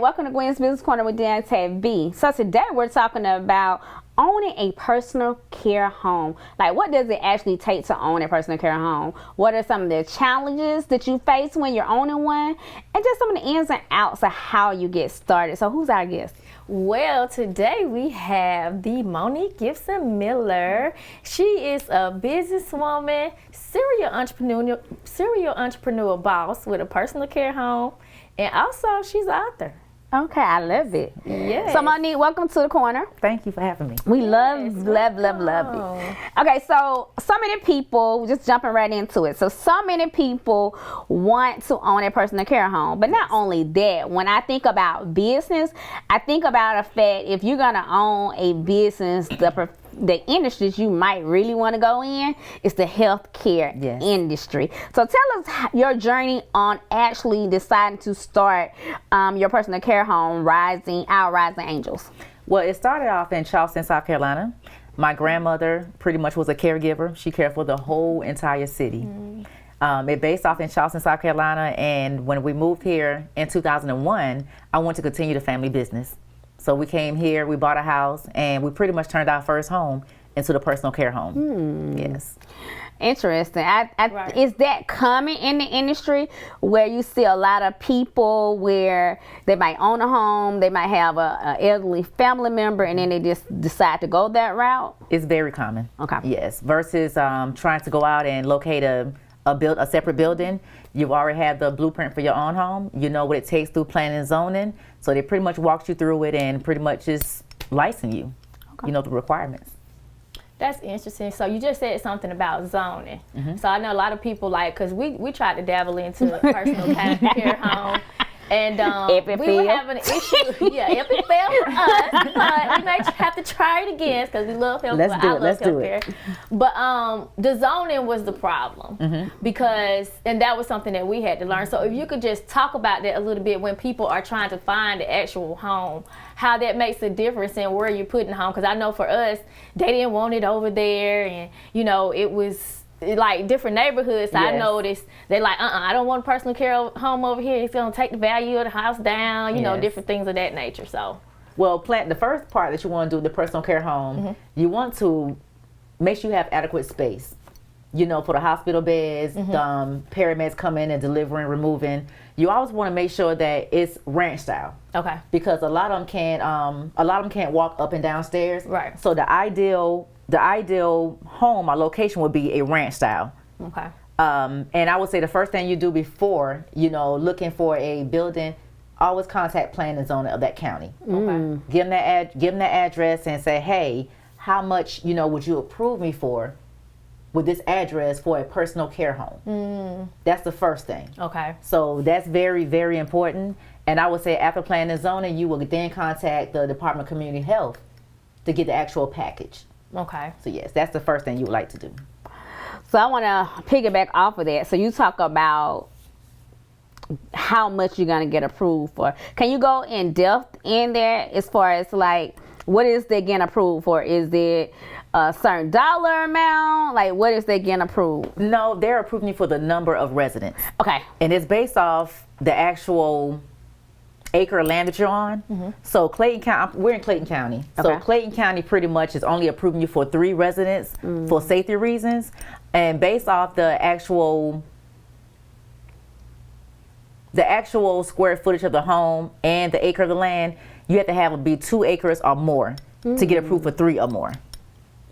welcome to Gwen's Business Corner with Deonta B. So today we're talking about owning a personal care home. Like, what does it actually take to own a personal care home? What are some of the challenges that you face when you're owning one? And just some of the ins and outs of how you get started. So who's our guest? Well, today we have the Monique Gibson-Miller. She is a businesswoman, serial entrepreneur boss with a personal care home, and also she's an author. Okay, I love it. Yes. So Monique, welcome to the corner. Thank you for having me. We love you. Okay, so many people, just jumping right into it. So many people want to own a personal care home, but not only that, when I think about business, I think about a fact, if you're gonna own a business, the industries you might really want to go in is the healthcare industry. So tell us your journey on actually deciding to start your personal care home, Rising Angels. Well, it started off in Charleston, South Carolina. My grandmother pretty much was a caregiver. She cared for the whole entire city. It based off in Charleston, South Carolina, and when we moved here in 2001, I wanted to continue the family business. So we came here, we bought a house, and we pretty much turned our first home into the personal care home. Yes. Interesting. Is that common in the industry where you see a lot of people where they might own a home, they might have a elderly family member, and then they just decide to go that route? It's very common. Okay. Yes. Versus trying to go out and locate a separate building. You've already had the blueprint for your own home. You know what it takes through planning and zoning. So they pretty much walked you through it and pretty much just license you. Okay. You know the requirements. That's interesting. So you just said something about zoning. So I know a lot of people because we tried to dabble into personal care home. And we were having an issue. If it failed for us, but we may have to try it again because we love healthcare. Let's do it. But the zoning was the problem and that was something that we had to learn. So if you could just talk about that a little bit when people are trying to find the actual home, how that makes a difference in where you're putting home. Because I know for us, they didn't want it over there, and it was like different neighborhoods. So I noticed they I don't want a personal care home over here. It's gonna take the value of the house down. Different things of that nature. So, well, the first part that you want to do, the personal care home, you want to make sure you have adequate space. For the hospital beds, paramedics come in and delivering, removing. You always want to make sure that it's ranch style. Okay. Because a lot of them can't walk up and down stairs. Right. So the ideal home or location would be a ranch style. Okay. And I would say the first thing you do before, looking for a building, always contact planning and zoning of that county. Okay. Give them that address and say, hey, how much, would you approve me for with this address for a personal care home? That's the first thing. Okay. So that's very, very important. And I would say after planning and zoning, you will then contact the Department of Community Health to get the actual package. Okay. So yes, that's the first thing you would like to do. So I want to piggyback off of that. So you talk about how much you're going to get approved for. Can you go in depth in there as far as what is they getting approved for? Is it a certain dollar amount? What is they getting approved? No, they're approving you for the number of residents. Okay. And it's based off the actual acre of land that you're on. So Clayton County, we're in Clayton County. Okay. So Clayton County pretty much is only approving you for 3 residents for safety reasons. And based off the actual square footage of the home and the acre of the land, you have to be 2 acres or more to get approved for 3 or more.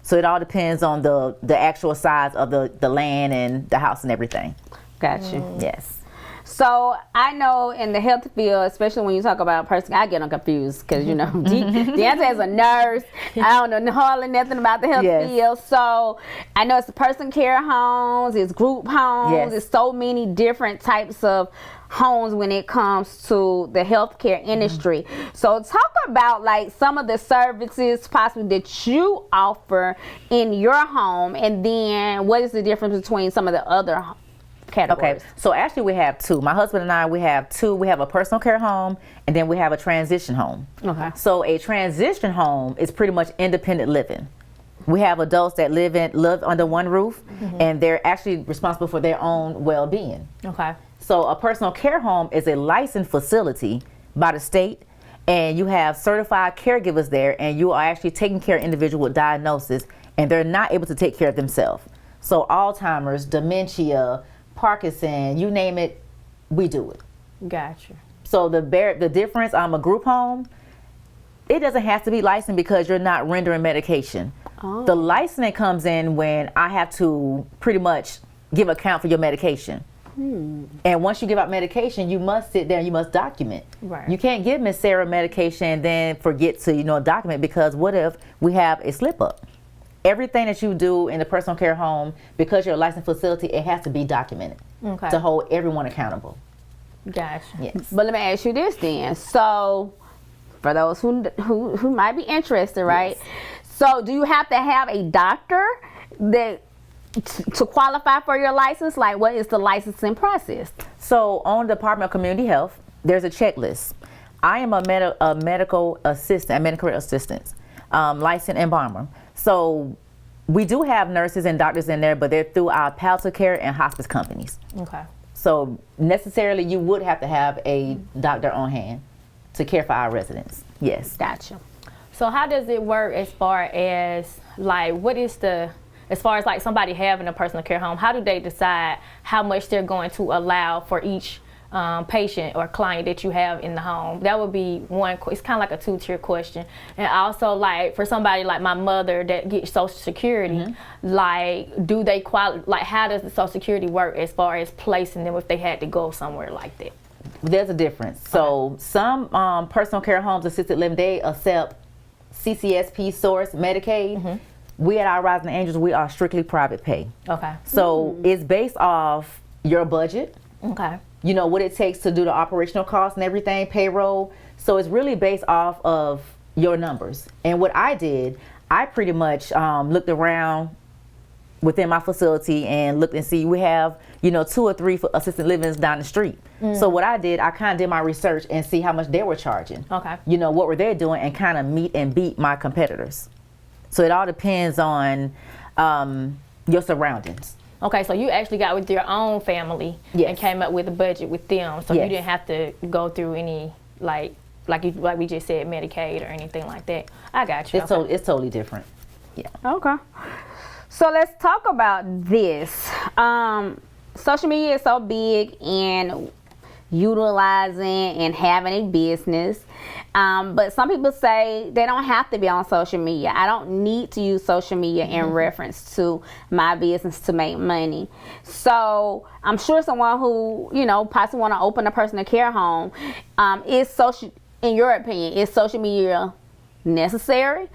So it all depends on the actual size of the land and the house and everything. Got you. Yes. So I know in the health field, especially when you talk about person, I get them confused because Deonta is a nurse. I don't know hardly nothing about the health field. So I know it's personal care homes, it's group homes, it's so many different types of homes when it comes to the healthcare industry. So talk about some of the services possibly that you offer in your home, and then what is the difference between some of the other categories? Okay, so actually we have 2. My husband and I, we have 2. We have a personal care home, and then we have a transition home. Okay. So a transition home is pretty much independent living. We have adults that live under one roof, and they're actually responsible for their own well-being. Okay. So a personal care home is a licensed facility by the state, and you have certified caregivers there, and you are actually taking care of individuals with diagnosis, and they're not able to take care of themselves. So Alzheimer's, dementia, Parkinson, you name it, we do it. Gotcha. So the difference, a group home, it doesn't have to be licensed because you're not rendering medication. Oh. The licensing comes in when I have to pretty much give account for your medication. And once you give out medication, you must sit there and you must document. Right. You can't give Miss Sarah medication and then forget to, document, because what if we have a slip up? Everything that you do in the personal care home, because you're a licensed facility, it has to be documented to hold everyone accountable. Gotcha. Yes. But let me ask you this then. So, for those who might be interested, right? Yes. So, do you have to have a doctor that to qualify for your license? Like, what is the licensing process? So, on the Department of Community Health, there's a checklist. I am a medical assistant, medical assistant, licensed embalmer. So, we do have nurses and doctors in there, but they're through our palliative care and hospice companies. Okay. So, necessarily, you would have to have a doctor on hand to care for our residents. Yes. Gotcha. So, how does it work as far as, like, as far as like somebody having a personal care home, how do they decide how much they're going to allow for each patient or client that you have in the home? That would be one. It's kind of like a two-tier question. And also, like, for somebody like my mother that gets Social Security, like, do they like, how does the Social Security work as far as placing them if they had to go somewhere like that? There's a difference. So some personal care homes, assisted living, they accept CCSP source Medicaid. We at our Rising Angels, we are strictly private pay. Okay. So it's based off your budget. Okay. What it takes to do the operational costs and everything, payroll. So it's really based off of your numbers. And what I did, I pretty much looked around within my facility and looked and see, we have, 2 or 3 assisted livings down the street. So what I did, I kind of did my research and see how much they were charging. Okay. What were they doing, and kind of meet and beat my competitors. So it all depends on your surroundings. Okay, so you actually got with your own family and came up with a budget with them, so you didn't have to go through any like we just said, Medicaid or anything like that. I got you. It's totally different. Yeah. Okay. So let's talk about this. Social media is so big in utilizing and having a business. But some people say they don't have to be on social media. I don't need to use social media in reference to my business to make money. So I'm sure someone who, possibly want to open a personal care home, in your opinion, is social media necessary?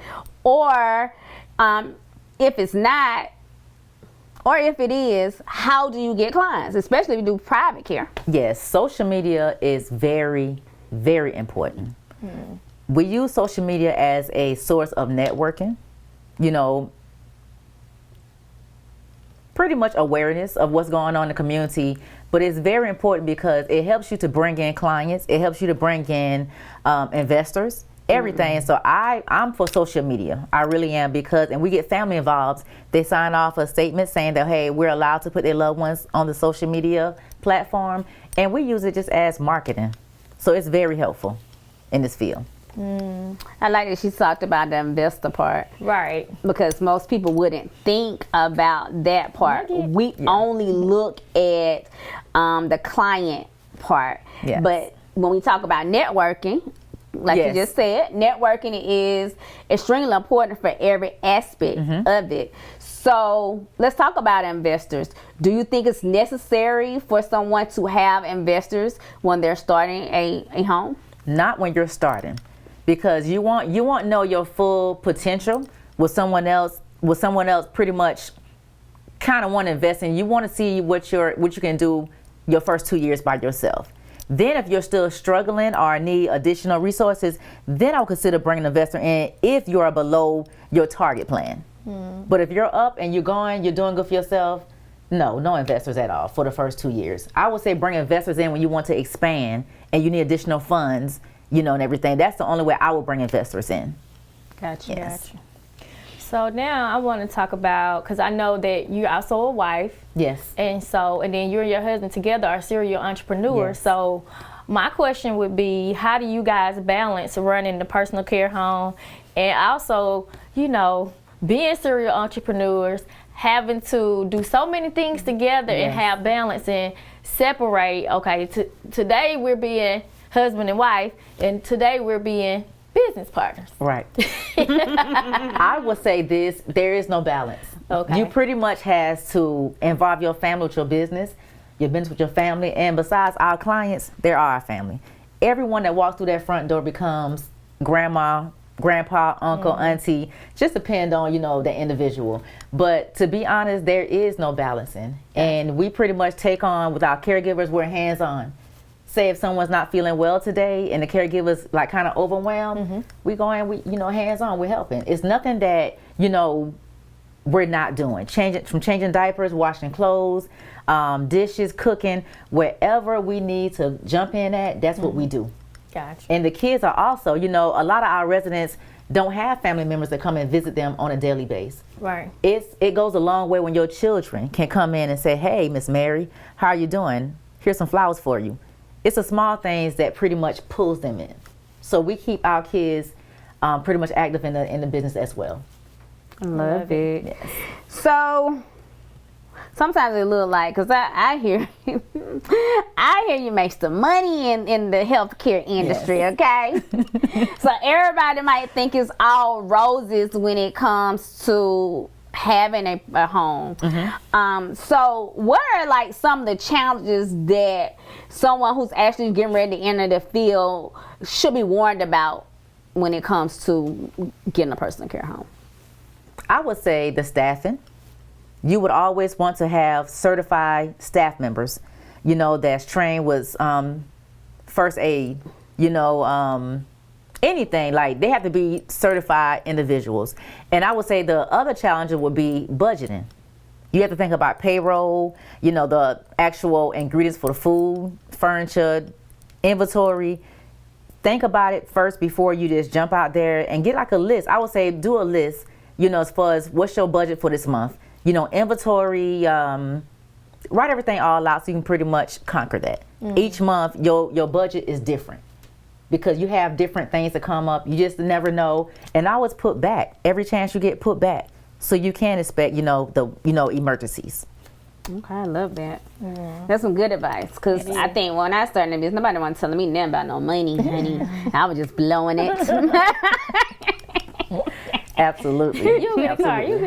Or if it's not, or if it is, how do you get clients, especially if you do private care? Yes, social media is very, very important. We use social media as a source of networking, pretty much awareness of what's going on in the community, but it's very important because it helps you to bring in clients, it helps you to bring in investors, everything. So I'm for social media. I really am, and we get family involved. They sign off a statement saying that, hey, we're allowed to put their loved ones on the social media platform, and we use it just as marketing. So it's very helpful in this field. I like that she talked about the investor part. Right. Because most people wouldn't think about that part. We only look at the client part. Yes. But when we talk about networking, like you just said, networking is extremely important for every aspect of it. So let's talk about investors. Do you think it's necessary for someone to have investors when they're starting a home? Not when you're starting, because you want to know your full potential with someone else pretty much kind of want to invest in. You want to see what you can do your first 2 years by yourself. Then if you're still struggling or need additional resources, then I'll consider bringing an investor in if you're below your target plan. But if you're up and you're doing good for yourself, no investors at all for the first 2 years. I would say bring investors in when you want to expand and you need additional funds, and everything. That's the only way I would bring investors in. Gotcha. Yes. Gotcha. So now I want to talk about, because I know that you're also a wife. Yes. And then you and your husband together are serial entrepreneurs. Yes. So my question would be, how do you guys balance running the personal care home and also, you know, being serial entrepreneurs, having to do so many things together and have balance and separate, okay, today we're being husband and wife, and today we're being business partners. Right. I would say this, there is no balance. Okay. You pretty much has to involve your family with your business with your family, and besides our clients, they're our family. Everyone that walks through that front door becomes grandma, grandpa, uncle, auntie, just depend on, you know, the individual. But to be honest, there is no balancing. And we pretty much take on, with our caregivers, we're hands-on. Say if someone's not feeling well today and the caregiver's like kind of overwhelmed, we go in, we, you know, hands-on, we're helping. It's nothing that, you know, we're not doing. Changing diapers, washing clothes, dishes, cooking, wherever we need to jump in at, that's what we do. Gotcha. And the kids are also, you know, a lot of our residents don't have family members that come and visit them on a daily basis. Right. It goes a long way when your children can come in and say, hey, Miss Mary, how are you doing? Here's some flowers for you. It's the small things that pretty much pulls them in. So we keep our kids pretty much active in the business as well. I love it. Yes. So sometimes it look like, cause I hear you make some money in the healthcare industry, okay? So everybody might think it's all roses when it comes to having a home. So what are like some of the challenges that someone who's actually getting ready to enter the field should be warned about when it comes to getting a personal care home? I would say the staffing. You would always want to have certified staff members, you know, that's trained with first aid, you know, anything. Like, they have to be certified individuals. And I would say the other challenge would be budgeting. You have to think about payroll, you know, the actual ingredients for the food, furniture, inventory. Think about it first before you just jump out there and get like a list. I would say do a list, you know, as far as what's your budget for this month. You know, inventory, write everything all out so you can pretty much conquer that. Each month, your budget is different because you have different things that come up. You just never know. And always put back. Every chance you get, put back. So you can expect, you know, emergencies. Okay, I love that. That's some good advice. Because I think when I started in business, nobody was telling me nothing about no money, honey. I was just blowing it. Absolutely. You hit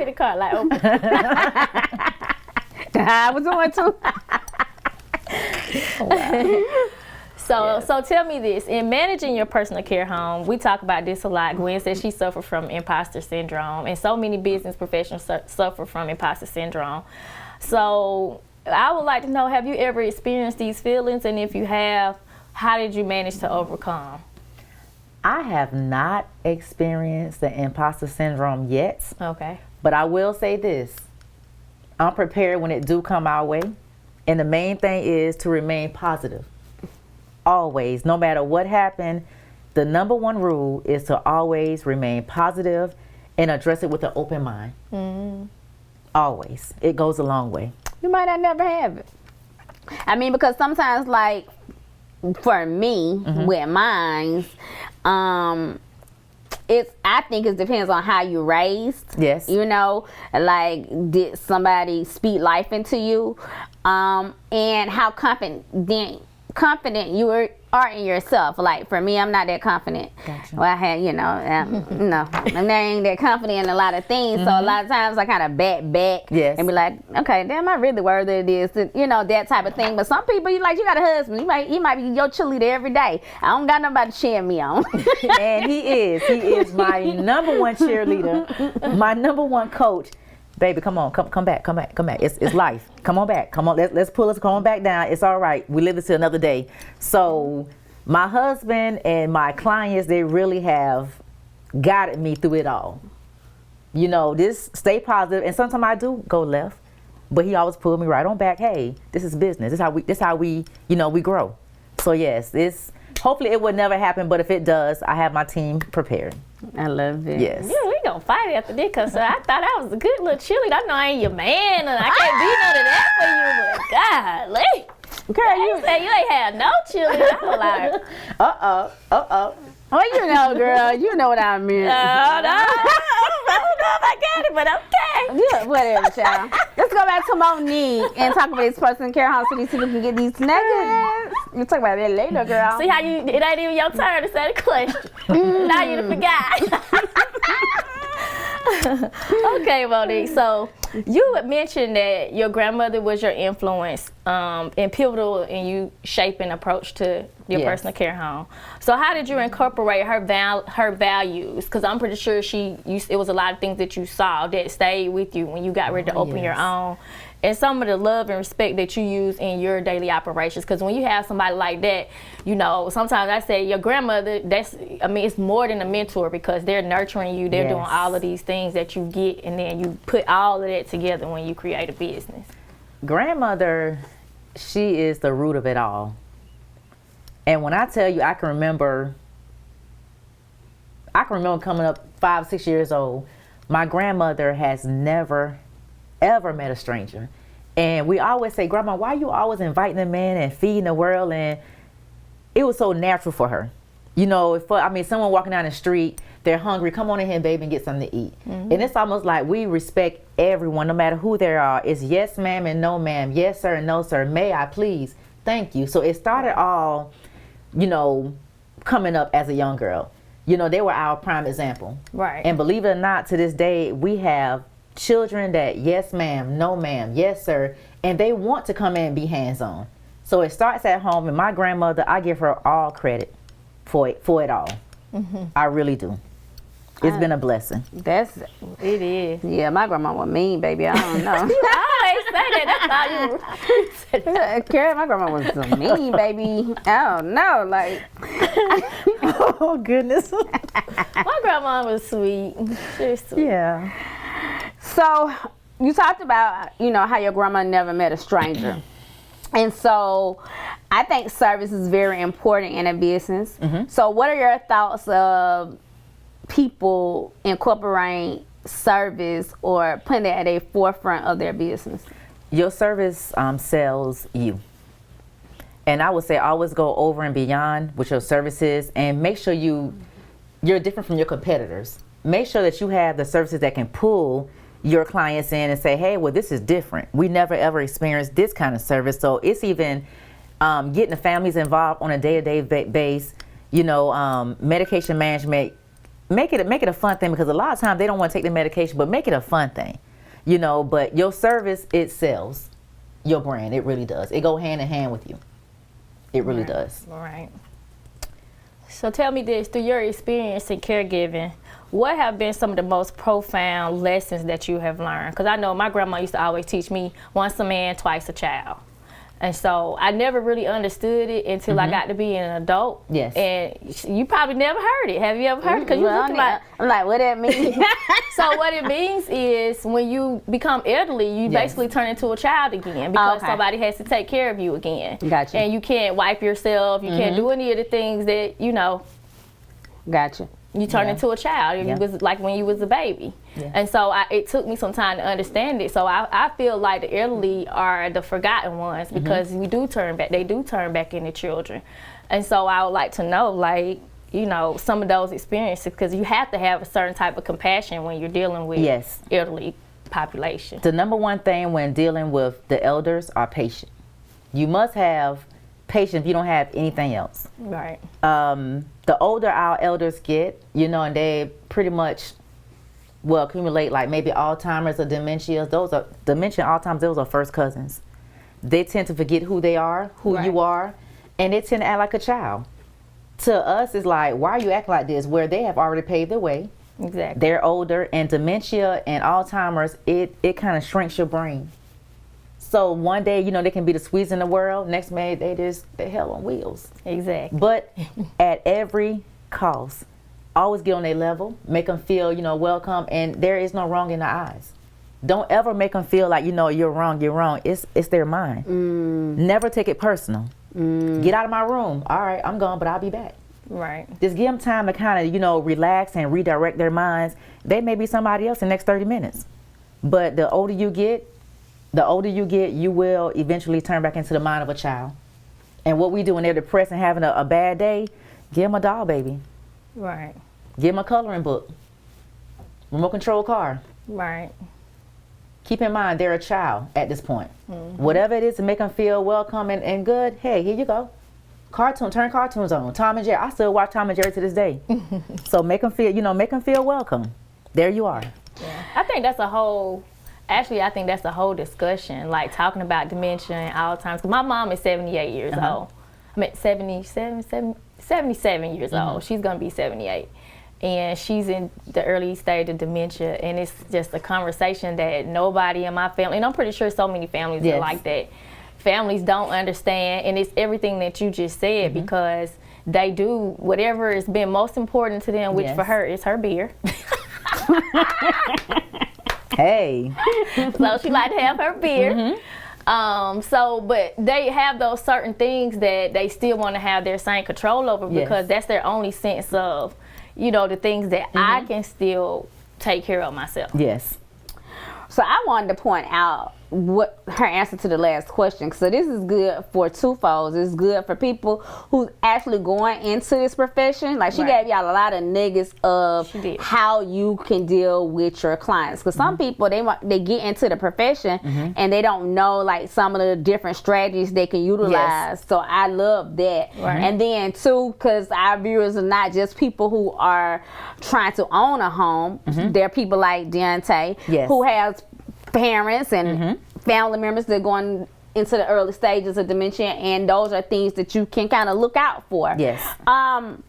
the car like open. I was on too. So tell me this, in managing your personal care home, we talk about this a lot. Gwen says she suffered from imposter syndrome, and so many business professionals suffer from imposter syndrome. So I would like to know, have you ever experienced these feelings? And if you have, how did you manage to overcome? I have not experienced the imposter syndrome yet. Okay. But I will say this. I'm prepared when it do come our way. And the main thing is to remain positive. Always. No matter what happened, the number one rule is to always remain positive and address it with an open mind. Always. It goes a long way. You might not never have it. I mean, because sometimes, like, for me, with mine, I think it depends on how you raised. Yes. You know, like, did somebody speak life into you? And how confident you are in yourself. Like, for me, I'm not that confident. Gotcha. Well, I had, you know, no, I'm not ain't that confident in a lot of things. So a lot of times I kind of back Yes. and be like, okay, damn, I really worthy of this, you know, that type of thing. But some people, you got a husband, he might be your cheerleader every day. I don't got nobody cheering me on. And he is my number one cheerleader, my number one coach. Baby, come on, come back. It's life. Come on back. Come on, let's pull us. Come on back down. It's all right. We live this to another day. So my husband and my clients, they really have guided me through it all. You know, this stay positive, and sometimes I do go left, but he always pulled me right on back. Hey, this is business. This how we you know, we grow. So yes, hopefully it would never happen, but if it does, I have my team prepared. I love it. Yes. Yeah, we gonna fight after this, cause I thought I was a good little cheerleader. I know I ain't your man, and I can't be none of that for you, but golly. Girl, you say you ain't had no children. I'm like, well, you know, girl, you know what I mean. no, I don't know if I got it, but okay. Yeah, whatever, child. Let's go back to Monique and talk about this person in care home so these people can get these nuggets. We'll talk about that later, girl. See how it ain't even your turn to say the question. Now you done forgot. Okay, Monique. So you had mentioned that your grandmother was your influence and pivotal in you shaping approach to your personal care home. So how did you incorporate her values? Because I'm pretty sure it was a lot of things that you saw that stayed with you when you got ready to open your own. And some of the love and respect that you use in your daily operations. Because when you have somebody like that, you know, sometimes I say your grandmother, it's more than a mentor because they're nurturing you. They're doing all of these things that you get, and then you put all of that together when you create a business. Grandmother, she is the root of it all. And when I tell you, I can remember coming up 5, 6 years old. My grandmother has never ever met a stranger. And we always say, Grandma, why you always inviting them in and feeding the world? And it was so natural for her. You know, someone walking down the street, they're hungry, come on in here, baby, and get something to eat. And it's almost like we respect everyone, no matter who they are. It's yes, ma'am, and no, ma'am. Yes, sir, and no, sir. May I please? Thank you. So it started all, you know, coming up as a young girl. You know, they were our prime example. Right. And believe it or not, to this day, we have children that yes ma'am, no ma'am, yes sir, and they want to come in and be hands-on. So it starts at home, and my grandmother, I give her all credit for it all. I really do. It's been a blessing. It is. Yeah, my grandma was mean, baby. I don't know. I always say that. That's how you. Carrie, my grandma was so mean, baby. I don't know, like. Oh goodness. My grandma was sweet. She was sweet. Yeah. So you talked about, you know, how your grandma never met a stranger. And so I think service is very important in a business. So what are your thoughts of people incorporating service or putting it at a forefront of their business? Your service sells you. And I would say always go over and beyond with your services, and make sure you're different from your competitors. Make sure that you have the services that can pull your clients in and say, hey, well, this is different. We never ever experienced this kind of service. So it's even getting the families involved on a day-to-day basis, you know, medication management. Make it a fun thing, because a lot of times they don't want to take the medication, but make it a fun thing, you know. But your service, it sells your brand. It really does. It go hand in hand with you. It really does. All right. So tell me this, through your experience in caregiving, what have been some of the most profound lessons that you have learned? Because I know my grandma used to always teach me, once a man, twice a child. And so I never really understood it until I got to be an adult. Yes. And you probably never heard it. Have you ever heard it? Because I'm like, what that mean? So what it means is when you become elderly, you basically turn into a child again, because somebody has to take care of you again. Gotcha. And you can't wipe yourself. You can't do any of the things that, you know. Gotcha. You turn into a child. You was like when you was a baby. And so it took me some time to understand it. So I feel like the elderly are the forgotten ones, because we do turn back. They do turn back into children. And so I would like to know, like, you know, some of those experiences, because you have to have a certain type of compassion when you're dealing with elderly population. The number one thing when dealing with the elders are patient. You must have patience if you don't have anything else. Right. The older our elders get, you know, and they pretty much will accumulate like maybe Alzheimer's or dementia. Dementia and Alzheimer's, those are first cousins. They tend to forget who they are, who you are, and they tend to act like a child. To us, it's like, why are you acting like this? Where they have already paved their way. Exactly. They're older, and dementia and Alzheimer's, it kind of shrinks your brain. So one day, you know, they can be the sweetest in the world. Next minute, they're hell on wheels. Exactly. But at every cost, always get on their level, make them feel, you know, welcome, and there is no wrong in their eyes. Don't ever make them feel like, you know, you're wrong. It's their mind. Never take it personal. Get out of my room. All right, I'm gone, but I'll be back. Right. Just give them time to kind of, you know, relax and redirect their minds. They may be somebody else in the next 30 minutes. But the older you get, the older you get, you will eventually turn back into the mind of a child. And what we do when they're depressed and having a bad day, give them a doll baby. Right. Give them a coloring book. Remote control car. Right. Keep in mind, they're a child at this point. Whatever it is to make them feel welcome and good, hey, here you go. Turn cartoons on. Tom and Jerry. I still watch Tom and Jerry to this day. So make them feel welcome. There you are. Yeah. I think that's a whole discussion, like talking about dementia and Alzheimer's. 'Cause my mom is 78 years old. I mean, 77 years old. She's going to be 78. And she's in the early stage of dementia. And it's just a conversation that nobody in my family, and I'm pretty sure so many families are like that. Families don't understand. And it's everything that you just said, because they do whatever has been most important to them, which for her is her beer. Hey. So she like to have her beer. But they have those certain things that they still want to have their same control over, because that's their only sense of, the things that I can still take care of myself. Yes. So I wanted to point out what her answer to the last question. So this is good for twofolds. It's good for people who's actually going into this profession. Like, she gave y'all a lot of nuggets of how you can deal with your clients. Because some people, they get into the profession and they don't know, like, some of the different strategies they can utilize. Yes. So I love that. Right. And then too, because our viewers are not just people who are trying to own a home. They're people like Deonta who has parents and family members that are going into the early stages of dementia, and those are things that you can kind of look out for. Yes. But I'm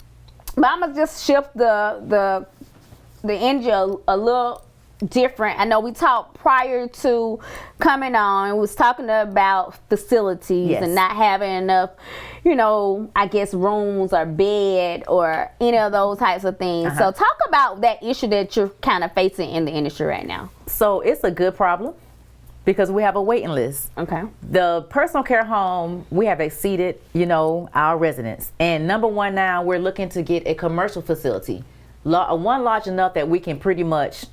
gonna just shift the energy a little different. I know we talked prior to coming on, was talking about facilities and not having enough, I guess rooms or bed or any of those types of things. So talk about that issue that you're kind of facing in the industry right now. So it's a good problem, because we have a waiting list. Okay. The personal care home, we have exceeded, our residents. And number one now, we're looking to get a commercial facility, one large enough that we can pretty much,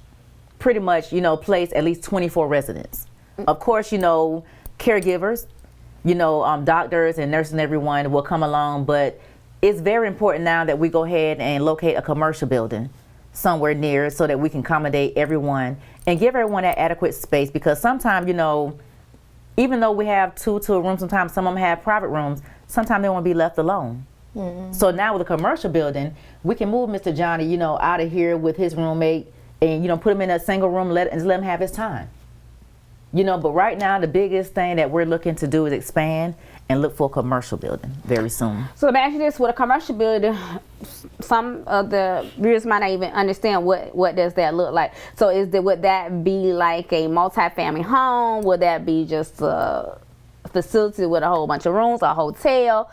place at least 24 residents. Of course, caregivers, doctors and nurses and everyone will come along, but it's very important now that we go ahead and locate a commercial building somewhere near, so that we can accommodate everyone and give everyone that adequate space. Because sometimes, even though we have two rooms, sometimes some of them have private rooms, sometimes they want to be left alone. So now with a commercial building, we can move Mr. Johnny, out of here with his roommate and, put him in a single room, let him have his time. But right now, the biggest thing that we're looking to do is expand and look for a commercial building very soon. So let me ask you this: with a commercial building, some of the viewers might not even understand what does that look like. So would that be like a multi-family home? Would that be just a facility with a whole bunch of rooms, a hotel?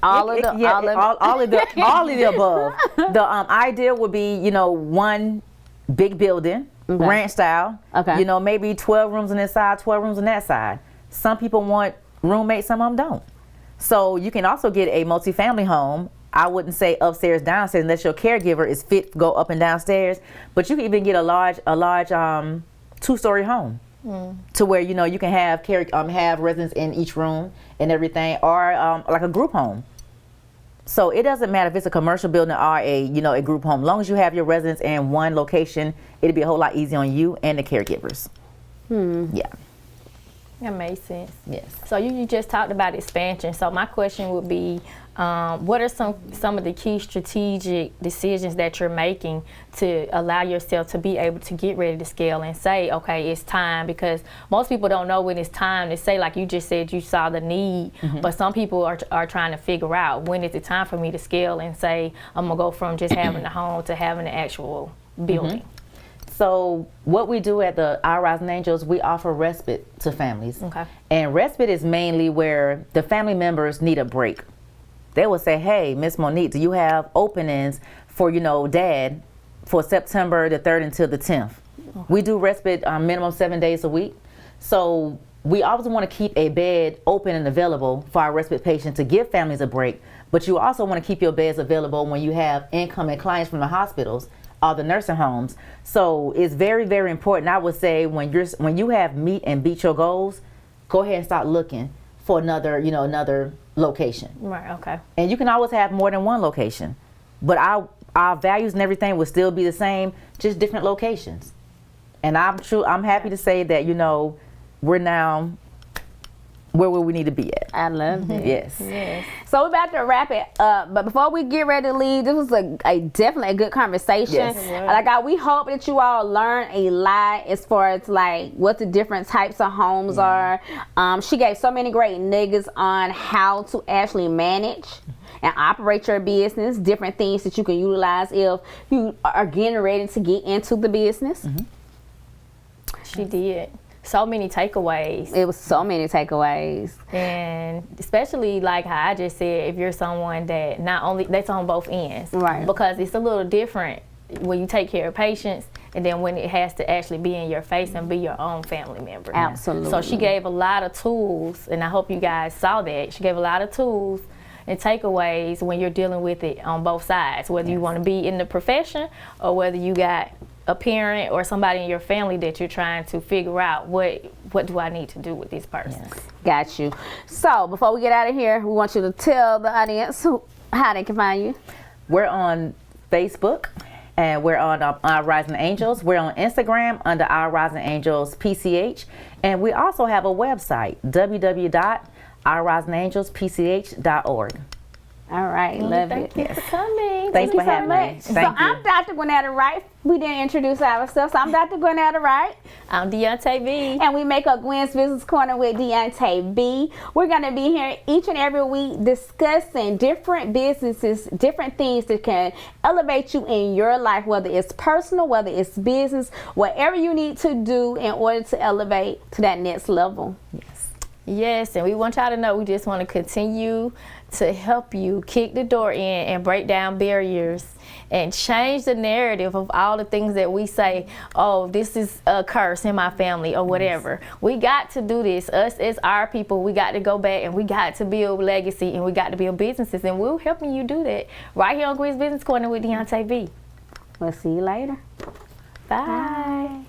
All of the above. The ideal would be, one big building, ranch style. Okay. Maybe 12 rooms on this side, 12 rooms on that side. Some people want roommates, some of them don't. So you can also get a multifamily home. I wouldn't say upstairs, downstairs, unless your caregiver is fit to go up and downstairs. But you can even get a large 2-story home. To where you can have residents in each room and everything, or like a group home. So it doesn't matter if it's a commercial building or a group home. As long as you have your residents in one location, it'll be a whole lot easier on you and the caregivers. Yeah. That makes sense. Yes. So you just talked about expansion. So my question would be, what are some of the key strategic decisions that you're making to allow yourself to be able to get ready to scale and say, okay, it's time? Because most people don't know when it's time to say, like you just said, you saw the need, but some people are trying to figure out, when is it time for me to scale and say, I'm gonna go from just having the home to having the actual building? So what we do at the Our Rising Angels, we offer respite to families. Okay. And respite is mainly where the family members need a break. They will say, hey, Miss Monique, do you have openings for, Dad for September the 3rd until the 10th? Okay. We do respite minimum 7 days a week. So we always want to keep a bed open and available for our respite patients to give families a break. But you also want to keep your beds available when you have incoming clients from the hospitals. are the nursing homes. So it's very, very important. I would say when you have meet and beat your goals, go ahead and start looking for another location. Right. Okay. And you can always have more than one location, but our values and everything will still be the same, just different locations. And I'm happy to say that we're now where we need to be at. I love it. Yes. So we're about to wrap it up, but before we get ready to leave, this was definitely a good conversation. Yes. We hope that you all learn a lot as far as what the different types of homes are. She gave so many great nuggets on how to actually manage and operate your business, different things that you can utilize if you are getting ready to get into the business. She did. So many takeaways. It was so many takeaways. And especially like how I just said, if you're someone that not only, that's on both ends. Right. Because it's a little different when you take care of patients and then when it has to actually be in your face and be your own family member. Absolutely. So she gave a lot of tools, and I hope you guys saw that. She gave a lot of tools and takeaways when you're dealing with it on both sides, whether you want to be in the profession or whether you got a parent or somebody in your family that you're trying to figure out what do I need to do with this person. Yes. Got you. So before we get out of here, we want you to tell the audience how they can find you. We're on Facebook, and we're on Our Rising Angels. We're on Instagram under Our Rising Angels PCH, and we also have a website, www.ourrisingangelspch.org. All right, love it. Thank you for coming. Thanks for having me. So I'm Dr. Gwinnetta Wright. We didn't introduce ourselves. So I'm Dr. Gwinnetta Wright. I'm Deonta B. And we make up Gwen's Business Corner with Deonta B. We're going to be here each and every week discussing different businesses, different things that can elevate you in your life, whether it's personal, whether it's business, whatever you need to do in order to elevate to that next level. Yes, and we want y'all to know we just want to continue to help you kick the door in and break down barriers and change the narrative of all the things that we say, oh, this is a curse in my family or whatever. We got to do this. Us as our people, we got to go back and we got to build legacy and we got to build businesses, and we're helping you do that right here on Gwen's Business Corner with Deonta B. We'll see you later. Bye.